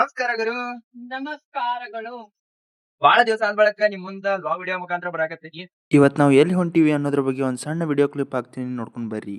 ನಮಸ್ಕಾರಗಳು. ನಮಸ್ಕಾರಗಳು. ಬಹಳ ದಿವಸ ಆದ ಬಳಿಕ ನಿಮ್ ಮುಂದ ಲಾಗ್ ವಿಡಿಯೋ ಮುಖಾಂತರ ಬರಾಕತ್ತೀನಿ. ಇವತ್ತು ನಾವು ಎಲ್ಲಿ ಹೊಂಟಿವಿ ಅನ್ನೋದ್ರ ಬಗ್ಗೆ ಒಂದು ಸಣ್ಣ ವಿಡಿಯೋ ಕ್ಲಿಪ್ ಹಾಕ್ತೀನಿ, ನೋಡ್ಕೊಂಡು ಬರ್ರಿ.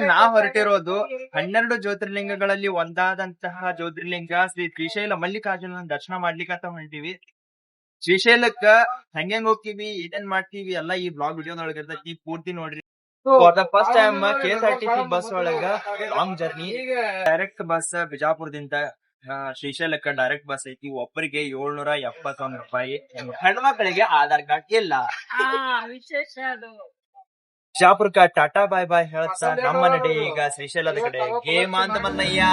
ನಾ ಹೊರಟಿರೋದು 12 ಜ್ಯೋತಿರ್ಲಿಂಗಗಳಲ್ಲಿ ಒಂದಾದಂತಹ ಜ್ಯೋತಿರ್ಲಿಂಗ ಶ್ರೀ ಶ್ರೀಶೈಲ ಮಲ್ಲಿಕಾರ್ಜುನ ದರ್ಶನ ಮಾಡ್ಲಿಕ್ಕಂತ ಹೊಂಟಿವಿ. ಶ್ರೀಶೈಲಕ್ಕ ಹೆಂಗ್ ಹೋಗ್ತೀವಿ, ಏನೇನ್ ಮಾಡ್ತೀವಿ ಎಲ್ಲ ಈ ಬ್ಲಾಗ್ ವಿಡಿಯೋದೊಳಗ ಇರ್ತೈತಿ, ಪೂರ್ತಿ ನೋಡ್ರಿ. For the first time KSRTC bus ಒಳಗ ಲಾಂಗ್ ಜರ್ನಿ. ಡೈರೆಕ್ಟ್ ಬಸ್ ಬಿಜಾಪುರದಿಂದ ಶ್ರೀಶೈಲಕ್ಕ ಡೈರೆಕ್ಟ್ ಬಸ್ ಐತಿ. ಒಬ್ಬರಿಗೆ 771 ರೂಪಾಯಿ. ಹೆಣ್ಮಕ್ಳಿಗೆ ಆಧಾರ್ ಕಾರ್ಡ್ ಇಲ್ಲ. ವಿಶೇಷ ಅದು. ಬಿಜಾಪುರಕ್ಕ ಟಾಟಾ ಬಾಯ್ ಬಾಯ್ ಹೇಳ್ತಾ ನಮ್ಮ ನಡೆ ಈಗ ಶ್ರೀಶೈಲದ ಕಡೆ. ಹೇಮಂತ ಮಲ್ಲಯ್ಯ.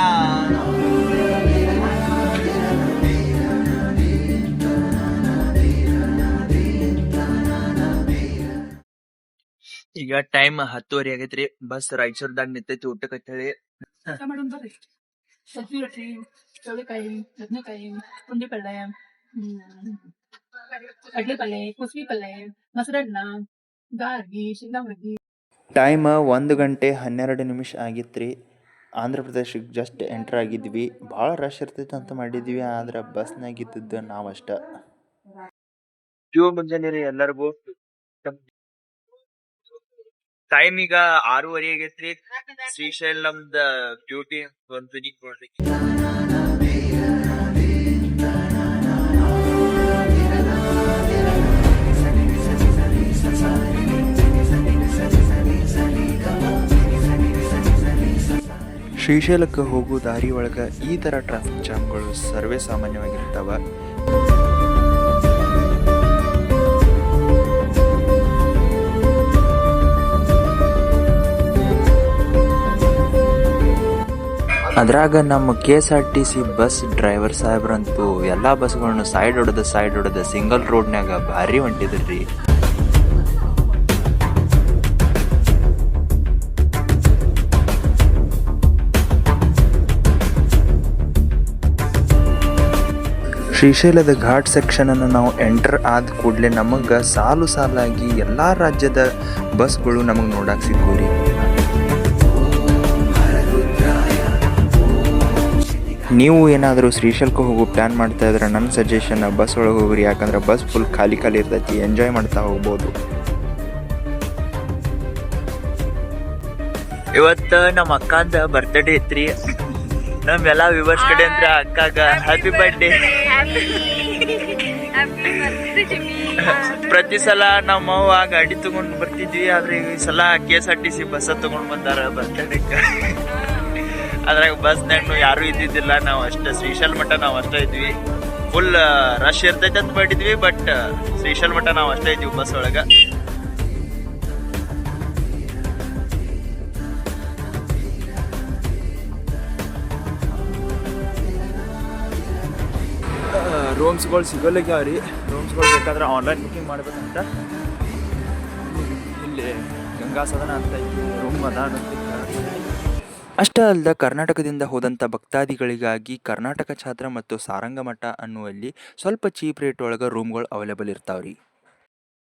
ಈಗ ಟೈಮ್ 10:30 ಆಗೈತ್ರಿ. ಬಸ್ ರಾಯಚೂರ್ದಾಗ ನಿಂತೈತಿ ಊಟಕ್ಕಂತೇಳಿ. ಸಜ್ಜಿ ರೊಟ್ಟಿ, ಚೌಳಿಕಾಯಿ, ಬದನೆಕಾಯಿ, ಪುಂಡಿ ಪಲ್ಲೆ, ಕಡ್ಲೆ ಪಲ್ಲೆ, ಕುಸ್ಬಿ ಪಲ್ಲೆ, ಮೊಸರನ್ನ, ಗಾರ್ಗಿ, ಶೇಂಗಾ ಹೋಳ್ಗಿ. ಟೈಮ್ 1:12 ಆಗಿತ್ರಿ. ಆಂಧ್ರ ಪ್ರದೇಶಕ್ಕೆ ಜಸ್ಟ್ ಎಂಟರ್ ಆಗಿದ್ವಿ. ಭಾಳ ರಶ್ ಇರ್ತೈತೆ ಅಂತ ಮಾಡಿದ್ವಿ, ಆದ್ರೆ ಬಸ್ನಾಗ ಇದ್ದದ್ದು ನಾವಷ್ಟ. ಮುಂಜಾನೆ ರೀ ಎಲ್ಲರಿಗೂ. ಟೈಮ್ ಈಗ 6:30 ಆಗೈತ್ರಿ. ಶ್ರೀಶೈಲಂದ ಬ್ಯೂಟಿ ಒಂದು ನೋಡ್ರಿ. ಶ್ರೀಶೈಲಕ್ಕೆ ಹೋಗೋ ದಾರಿ ಒಳಗೆ ಈ ಥರ ಟ್ರಾಫಿಕ್ ಜಾಮ್ಗಳು ಸರ್ವೇ ಸಾಮಾನ್ಯವಾಗಿರ್ತಾವ. ಅದ್ರಾಗ ನಮ್ಮ KSRTC ಬಸ್ ಡ್ರೈವರ್ ಸಾಹೇಬ್ರಂತೂ ಎಲ್ಲ ಬಸ್ಗಳನ್ನು ಸೈಡ್ ಹೊಡೆದ ಸಿಂಗಲ್ ರೋಡ್ನ್ಯಾಗ ಭಾರಿ ಹೊಂಟಿದ್ರಿ. ಶ್ರೀಶೈಲದ ಘಾಟ್ ಸೆಕ್ಷನ್ ಅನ್ನು ನಾವು ಎಂಟರ್ ಆದ ಕೂಡಲೇ ನಮಗೆ ಸಾಲಾಗಿ ಎಲ್ಲಾ ರಾಜ್ಯದ ಬಸ್ಗಳು ನಮಗೆ ನೋಡಕ್ ಸಿಗ್ತೀವಿ. ನೀವು ಏನಾದರೂ ಶ್ರೀಶೈಲಕ್ಕೆ ಹೋಗೋ ಪ್ಲಾನ್ ಮಾಡ್ತಾ ಇದ್ರೆ ನನ್ನ ಸಜೆಷನ್ ಬಸ್ ಒಳಗೆ ಹೋಗ್ರಿ, ಯಾಕಂದ್ರೆ ಬಸ್ ಫುಲ್ ಖಾಲಿ ಇರ್ತೈತಿ, ಎಂಜಾಯ್ ಮಾಡ್ತಾ ಹೋಗ್ಬೋದು. ಇವತ್ತ ನಮ್ಮ ಅಕ್ಕಂದ ಬರ್ತ್ಡೇ ಐತ್ರಿ. ನಮ್ಮೆಲ್ಲಾ ವಿವರ್ಸ್ ಕಡೆ ಅಂದ್ರೆ ಅಕ್ಕಾಗ ಹ್ಯಾಪಿ ಬರ್ಡೇ. ಪ್ರತಿ ಸಲ ನಮ್ಮವ್ವ ಗಾಡಿ ತಗೊಂಡ್ ಬರ್ತಿದ್ವಿ, ಆದ್ರೆ ಈ ಸಲ KSRTC ಬಸ್ ತಗೊಂಡ್ ಬಂದಾರ ಬರ್ತ್ಡೇಕ್ಕ. ಅದ್ರಾಗ ಬಸ್ನಾಗ ಯಾರು ಇದ್ದಿದ್ದಿಲ್ಲ, ನಾವು ಅಷ್ಟೇ ಶ್ರೀಶೈಲ ಮಠ ನಾವು ಅಷ್ಟೇ ಇದ್ವಿ. ಫುಲ್ ರಶ್ ಇರ್ತೈತೆ ಅಂತ ಮಾಡಿದ್ವಿ, ಬಟ್ ಶ್ರೀಶೈಲ ಮಠ ನಾವು ಅಷ್ಟೇ ಇದ್ವಿ ಬಸ್ ಒಳಗ. ರೂಮ್ಸ್ಗಳು ಸಿಗೋಲಿಕ್ಕಾವ್ರಿ. ರೂಮ್ಸ್ಗಳು ಬೇಕಾದ್ರೆ ಆನ್ಲೈನ್ ಬುಕಿಂಗ್ ಮಾಡ್ಬೇಕಂತ. ಇಲ್ಲಿ ಗಂಗಾ ಸದನ ಅಂತ ರೂಮ್ ಅದ. ಅಷ್ಟೇ ಅಲ್ಲದ ಕರ್ನಾಟಕದಿಂದ ಹೋದಂಥ ಭಕ್ತಾದಿಗಳಿಗಾಗಿ ಕರ್ನಾಟಕ ಛಾತ್ರ ಮತ್ತು ಸಾರಂಗ ಮಠ ಅನ್ನುವಲ್ಲಿ ಸ್ವಲ್ಪ ಚೀಪ್ ರೇಟ್ ಒಳಗೆ ರೂಮ್ಗಳು ಅವೈಲೇಬಲ್ ಇರ್ತಾವ್ರಿ.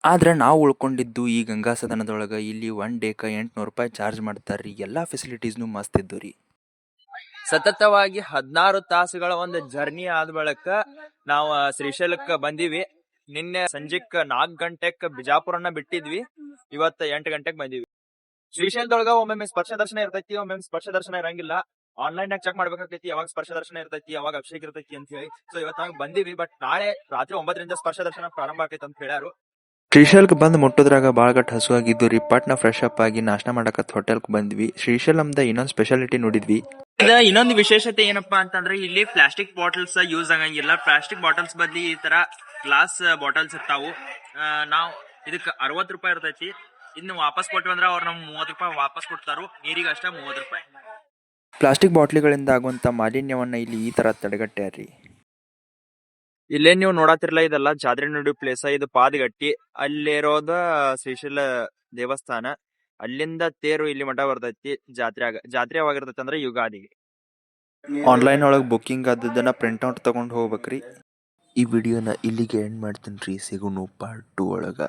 ಆದ್ರೆ ನಾವು ಉಳ್ಕೊಂಡಿದ್ದು ಈ ಗಂಗಾ ಸದನದೊಳಗೆ. ಇಲ್ಲಿ 1 ಡೇಕ್ಕೆ 800 ರೂಪಾಯಿ ಚಾರ್ಜ್ ಮಾಡ್ತಾರ್ರಿ. ಎಲ್ಲಾ ಫೆಸಿಲಿಟೀಸ್ನು ಮಸ್ತ್ ಇದ್ದು ರೀ. ಸತತವಾಗಿ 16 ತಾಸುಗಳ ಒಂದು ಜರ್ನಿ ಆದ ಬಳಿಕ ನಾವು ಶ್ರೀಶೈಲಕ್ಕೆ ಬಂದಿವಿ. ನಿನ್ನೆ ಸಂಜೆಕ್ 4 ಗಂಟೆಕ್ ಬಿಜಾಪುರನ್ನ ಬಿಟ್ಟಿದ್ವಿ. ಇವತ್ತು 8 ಗಂಟೆಗೆ ಬಂದಿವಿ. ಶ್ರೀಶೈಲದೊಳಗ ಒಮ್ಮೊಮ್ಮೆ ಸ್ಪರ್ಶ ದರ್ಶನ ಇರ್ತೈತಿ, ಒಮ್ಮೊಮ್ಮೆ ಸ್ಪರ್ಶ ದರ್ಶನ ಇರಂಗಿಲ್ಲ. ಆನ್ಲೈನ್ ನಾಗ ಚೆಕ್ ಮಾಡ್ಬೇಕಾಗ್ತೈತಿ ಯಾವಾಗ ಸ್ಪರ್ಶ ದರ್ಶನ ಇರ್ತೈತಿ, ಯಾವಾಗ ಅಭಿಷೇಕ ಇರ್ತೈತಿ ಅಂತ ಹೇಳಿ. ಸೊ ಇವತ್ತು ಬಂದಿವಿ, ಬಟ್ ನಾಳೆ ರಾತ್ರಿ 9ರಿಂದ ಸ್ಪರ್ಶ ದರ್ಶನ ಪ್ರಾರಂಭ ಆಗೈತೆ ಅಂತ ಹೇಳ್ಯಾರು. ಶ್ರೀಶೈಲಕ್ಕೆ ಬಂದು ಮುಟ್ಟೋದ್ರಾಗ ಭಾಳಗಟ್ಟು ಹಸುವಾಗಿದ್ದು ರೀ. ಪಟ್ನ ಫ್ರೆಶ್ ಅಪ್ ಆಗಿ ನಾಷ್ಟ ಮಾಡಕತ್ ಹೋಟೆಲ್ಗೆ ಬಂದ್ವಿ. ಶ್ರೀಶೈಲಂದ ಇನ್ನೊಂದು ಸ್ಪೆಷಾಲಿಟಿ ನೋಡಿದ್ವಿ. ಇನ್ನೊಂದು ವಿಶೇಷತೆ ಏನಪ್ಪಾ ಅಂತಂದ್ರೆ ಇಲ್ಲಿ ಪ್ಲಾಸ್ಟಿಕ್ ಬಾಟಲ್ಸ್ ಯೂಸ್ ಆಗಂಗಿಲ್ಲ. ಪ್ಲಾಸ್ಟಿಕ್ ಬಾಟಲ್ಸ್ ಬದ್ಲಿ ಈ ತರ ಗ್ಲಾಸ್ ಬಾಟಲ್ಸ್ ಇರ್ತಾವು. ನಾವು ಇದಕ್ಕೆ 60 ರೂಪಾಯಿ ಇರ್ತೈತಿ. ಇನ್ನು ವಾಪಸ್ ಕೊಟ್ಟಿವಿ ಅಂದ್ರೆ ಅವ್ರು ನಮ್ಗೆ 30 ರೂಪಾಯಿ ವಾಪಸ್ ಕೊಡ್ತಾರು. ನೀರಿಗೆ ಅಷ್ಟೇ 30 ರೂಪಾಯಿ. ಪ್ಲಾಸ್ಟಿಕ್ ಬಾಟ್ಲಿಗಳಿಂದ ಆಗುವಂಥ ಮಾಲಿನ್ಯವನ್ನು ಇಲ್ಲಿ ಈ ಥರ ತಡೆಗಟ್ಟ್ಯಾರ್ರಿ. ಇಲ್ಲೇ ನೀವು ನೋಡತ್ತಿರಲ್ಲ, ಇದೆಲ್ಲ ಜಾತ್ರೆ ನಡು ಪ್ಲೇಸ್. ಇದು ಪಾದಗಟ್ಟಿ, ಅಲ್ಲಿರೋದ ಶ್ರೀಶೈಲ ದೇವಸ್ಥಾನ. ಅಲ್ಲಿಂದ ತೇರು ಇಲ್ಲಿ ಮಠ ಬರ್ತೈತಿ. ಜಾತ್ರೆ ಯಾವಾಗಿರ್ತೈತಿ ಅಂದ್ರೆ ಯುಗಾದಿಗೆ. ಆನ್ಲೈನ್ ಒಳಗೆ ಬುಕ್ಕಿಂಗ್ ಆದದ್ದನ್ನು ಪ್ರಿಂಟ್ಔಟ್ ತೊಗೊಂಡು ಹೋಗ್ಬೇಕ್ರಿ. ಈ ವಿಡಿಯೋನ ಇಲ್ಲಿಗೆ ಎಂಡ್ ಮಾಡ್ತೀನಿ ರೀ. ಸಿಗೋನು ಪಾರ್ಟ್ 2 ಒಳಗೆ.